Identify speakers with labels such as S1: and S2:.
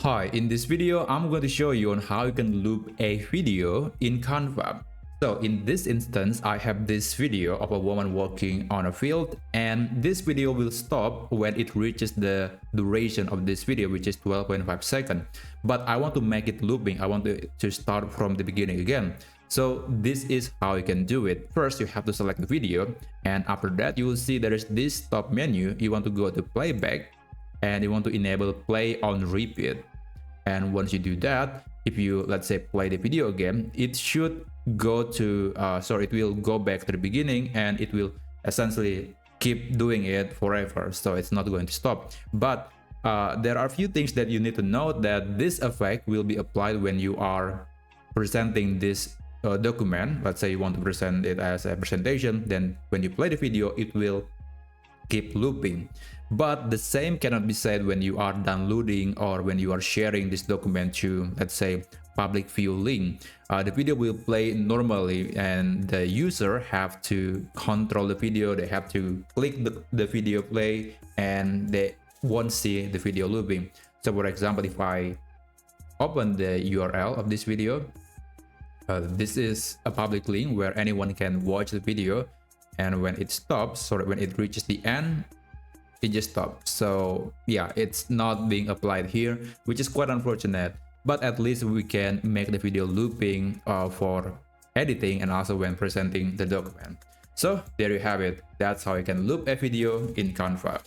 S1: Hi, in this video, I'm going to show you on how you can loop a video in Canva. So in this instance, I have this video of a woman walking on a field, and this video will stop when it reaches the duration of this video, which is 12.5 seconds. But I want to make it looping. I want to start from the beginning again. So this is how you can do it. First, you have to select the video, and after that, you will see there is this top menu. You want to go to playback, and you want to enable play on repeat. And once you do that, if you, let's say, play the video again, it should go to it will go back to the beginning, and it will essentially keep doing it forever. So it's not going to stop. But there are a few things that you need to note, that this effect will be applied when you are presenting this document. Let's say you want to present it as a presentation, then when you play the video, it will keep looping. But the same cannot be said when you are downloading or when you are sharing this document to, let's say, public view link. The video will play normally, and the user have to control the video. They have to click the video play, and they won't see the video looping. So for example, if I open the URL of this video, this is a public link where anyone can watch the video, and when it stops, or when it reaches the end, it just stops. So yeah, it's not being applied here, which is quite unfortunate. But at least we can make the video looping for editing and also when presenting the document. So there you have it. That's how you can loop a video in Canva.